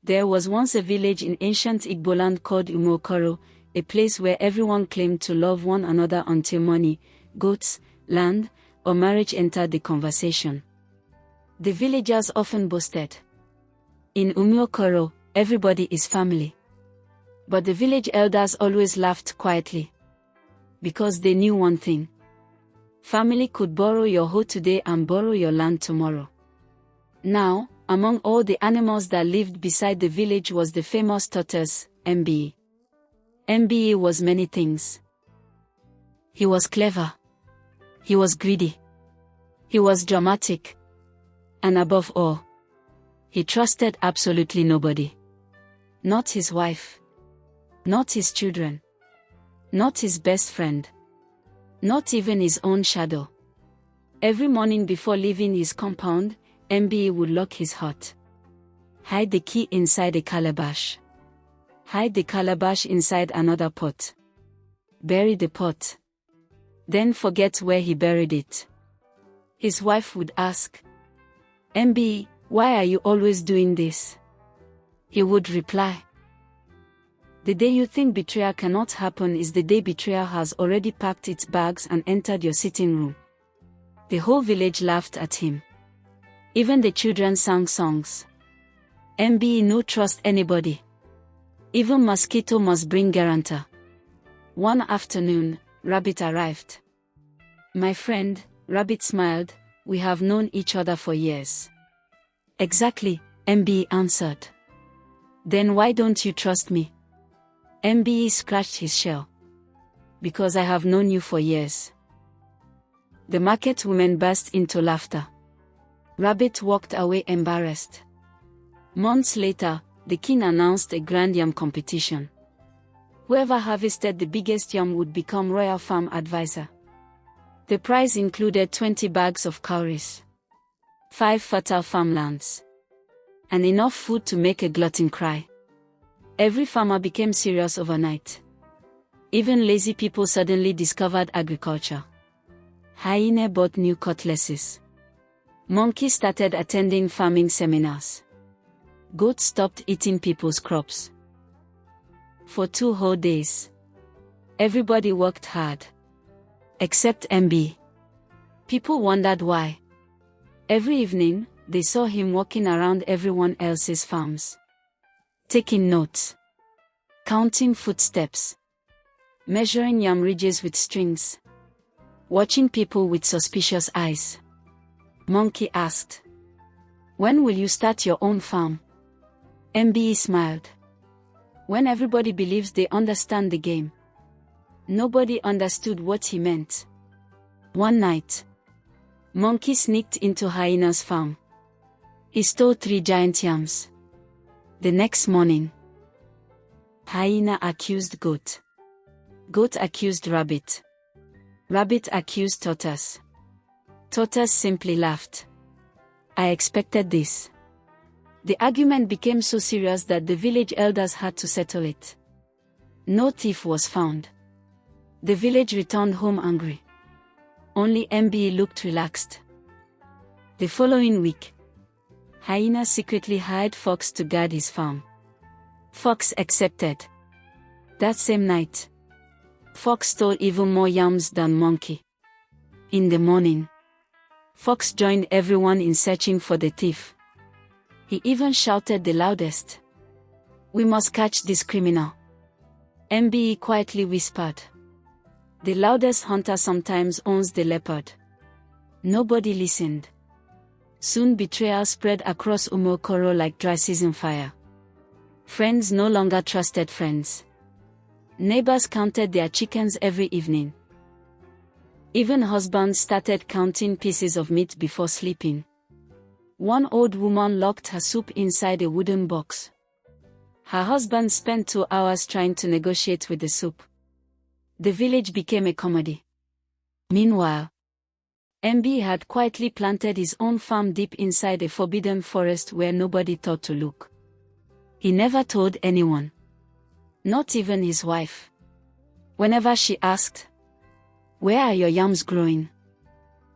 There was once a village in ancient Igboland called Umuokoro, a place where everyone claimed to love one another until money, goats, land, or marriage entered the conversation. The villagers often boasted, "In Umuokoro, everybody is family." But the village elders always laughed quietly. Because they knew one thing. Family could borrow your hoe today and borrow your land tomorrow. Now, among all the animals that lived beside the village was the famous tortoise, Mbe. Mbe was many things. He was clever. He was greedy. He was dramatic. And above all, he trusted absolutely nobody. Not his wife. Not his children. Not his best friend. Not even his own shadow. Every morning before leaving his compound, Mbe would lock his hut. Hide the key inside a calabash. Hide the calabash inside another pot. Bury the pot. Then forget where he buried it. His wife would ask, "Mbe, why are you always doing this?" He would reply, "The day you think betrayal cannot happen is the day betrayal has already packed its bags and entered your sitting room." The whole village laughed at him. Even the children sang songs. Mbe no trust anybody. Even mosquito must bring guarantor. One afternoon, Rabbit arrived. "My friend," Rabbit smiled, "we have known each other for years." "Exactly," Mbe answered. "Then why don't you trust me?" Mbe scratched his shell. "Because I have known you for years." The market women burst into laughter. Rabbit walked away embarrassed. Months later, the king announced a grand yam competition. Whoever harvested the biggest yam would become royal farm advisor. The prize included 20 bags of cowries, 5 fertile farmlands, and enough food to make a glutton cry. Every farmer became serious overnight. Even lazy people suddenly discovered agriculture. Hyena bought new cutlasses. Monkey started attending farming seminars. Goats stopped eating people's crops. For 2 whole days, everybody worked hard. Except Mbe. People wondered why. Every evening, they saw him walking around everyone else's farms. Taking notes. Counting footsteps. Measuring yam ridges with strings. Watching people with suspicious eyes. Monkey asked, "When will you start your own farm?" Mbe smiled. "When everybody believes they understand the game." Nobody understood what he meant. One night, Monkey sneaked into Hyena's farm. He stole 3 giant yams. The next morning, Hyena accused Goat. Goat accused Rabbit. Rabbit accused Tortoise. Tortoise simply laughed. "I expected this." The argument became so serious that the village elders had to settle it. No thief was found. The village returned home angry. Only Mbe looked relaxed. The following week, Hyena secretly hired Fox to guard his farm. Fox accepted. That same night, Fox stole even more yams than Monkey. In the morning, Fox joined everyone in searching for the thief. He even shouted the loudest, "We must catch this criminal." Mbe quietly whispered, "The loudest hunter sometimes owns the leopard." Nobody listened. Soon betrayal spread across Umuokoro like dry season fire. Friends no longer trusted friends. Neighbors counted their chickens every evening. Even husbands started counting pieces of meat before sleeping. One old woman locked her soup inside a wooden box. Her husband spent 2 hours trying to negotiate with the soup. The village became a comedy. Meanwhile, Mbe had quietly planted his own farm deep inside a forbidden forest where nobody thought to look. He never told anyone. Not even his wife. Whenever she asked, "Where are your yams growing?"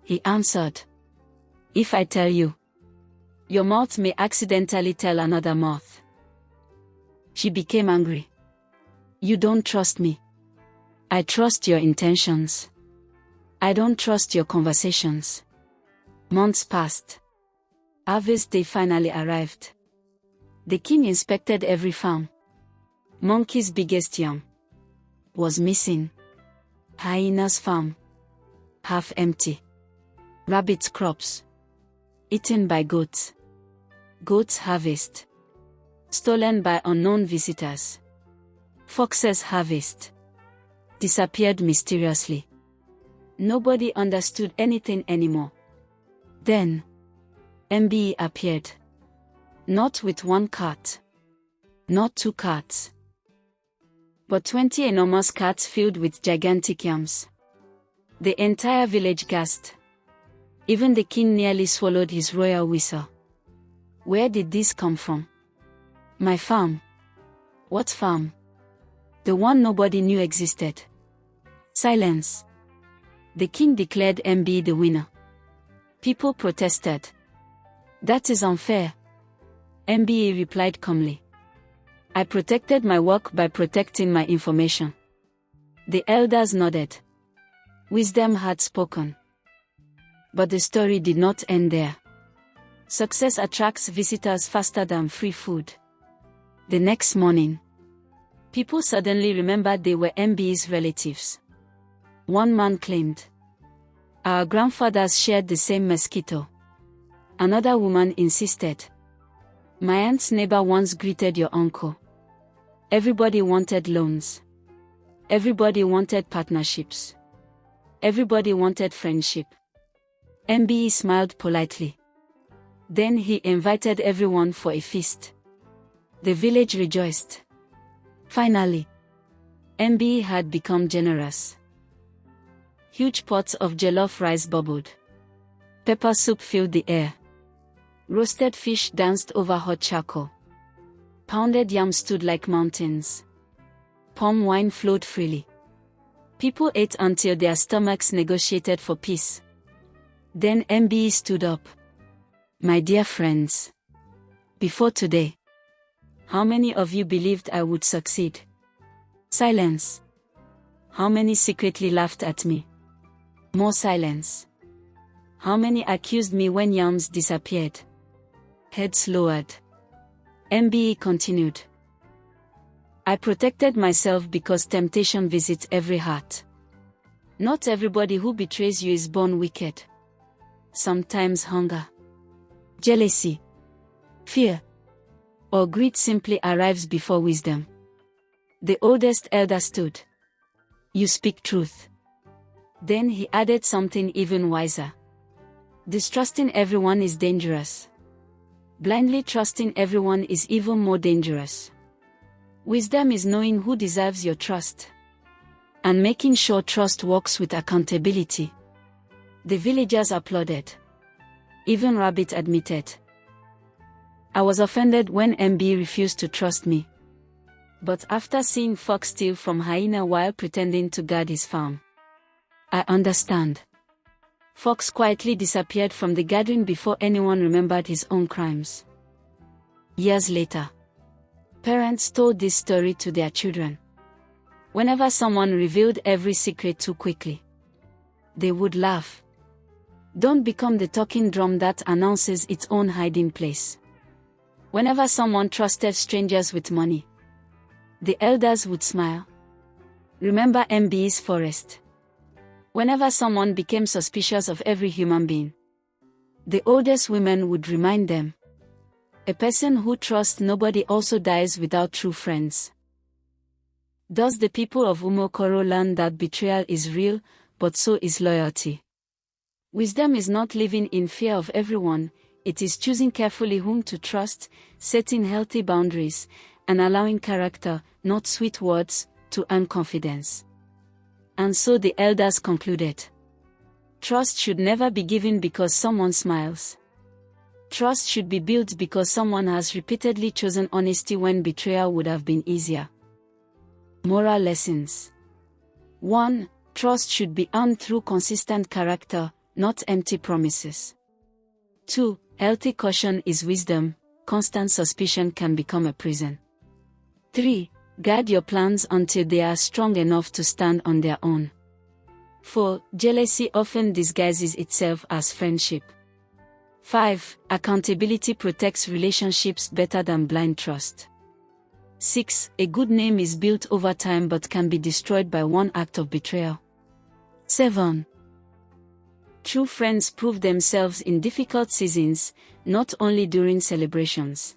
he answered, "If I tell you, your mouth may accidentally tell another mouth." She became angry. You don't trust me. I trust your intentions. I don't trust your conversations. Months passed. Harvest day finally arrived. The king inspected every farm. Monkey's biggest yam was missing. Hyena's farm, half empty. Rabbit's crops, eaten by goats. Goat's harvest, stolen by unknown visitors. Fox's harvest, disappeared mysteriously. Nobody understood anything anymore. Then, MBE appeared. Not with one cart. Not 2 carts. But 20 enormous carts filled with gigantic yams. The entire village gasped. Even the king nearly swallowed his royal whistle. Where did this come from? My farm. What farm? The one nobody knew existed. Silence. The king declared MBE the winner. People protested. That is unfair. MBE replied calmly. I protected my work by protecting my information. The elders nodded. Wisdom had spoken. But the story did not end there. Success attracts visitors faster than free food. The next morning, people suddenly remembered they were MBE's relatives. One man claimed, our grandfathers shared the same mosquito. Another woman insisted, my aunt's neighbor once greeted your uncle. Everybody wanted loans. Everybody wanted partnerships. Everybody wanted friendship. MBE smiled politely. Then he invited everyone for a feast. The village rejoiced. Finally, MBE had become generous. Huge pots of jollof rice bubbled. Pepper soup filled the air. Roasted fish danced over hot charcoal. Pounded yam stood like mountains. Palm wine flowed freely. People ate until their stomachs negotiated for peace. Then MBE stood up. My dear friends, before today, how many of you believed I would succeed? Silence. How many secretly laughed at me? More silence. How many accused me when yams disappeared? Heads lowered. MBE continued. I protected myself because temptation visits every heart. Not everybody who betrays you is born wicked. Sometimes hunger, jealousy, fear, or greed simply arrives before wisdom. The oldest elder stood. You speak truth. Then he added something even wiser. Distrusting everyone is dangerous. Blindly trusting everyone is even more dangerous. Wisdom is knowing who deserves your trust. And making sure trust works with accountability. The villagers applauded. Even Rabbit admitted. I was offended when MB refused to trust me. But after seeing Fox steal from Hyena while pretending to guard his farm, I understand. Fox quietly disappeared from the gathering before anyone remembered his own crimes. Years later, parents told this story to their children. Whenever someone revealed every secret too quickly, they would laugh. Don't become the talking drum that announces its own hiding place. Whenever someone trusted strangers with money, the elders would smile. Remember MB's forest. Whenever someone became suspicious of every human being, the oldest women would remind them. A person who trusts nobody also dies without true friends. Thus the people of Umuokoro learn that betrayal is real, but so is loyalty. Wisdom is not living in fear of everyone, it is choosing carefully whom to trust, setting healthy boundaries, and allowing character, not sweet words, to earn confidence. And so the elders concluded. Trust should never be given because someone smiles. Trust should be built because someone has repeatedly chosen honesty when betrayal would have been easier. Moral lessons. 1. Trust should be earned through consistent character, not empty promises. 2. Healthy caution is wisdom, constant suspicion can become a prison. 3. Guard your plans until they are strong enough to stand on their own. 4. Jealousy often disguises itself as friendship. 5. Accountability protects relationships better than blind trust. 6. A good name is built over time but can be destroyed by one act of betrayal. 7. True friends prove themselves in difficult seasons, not only during celebrations.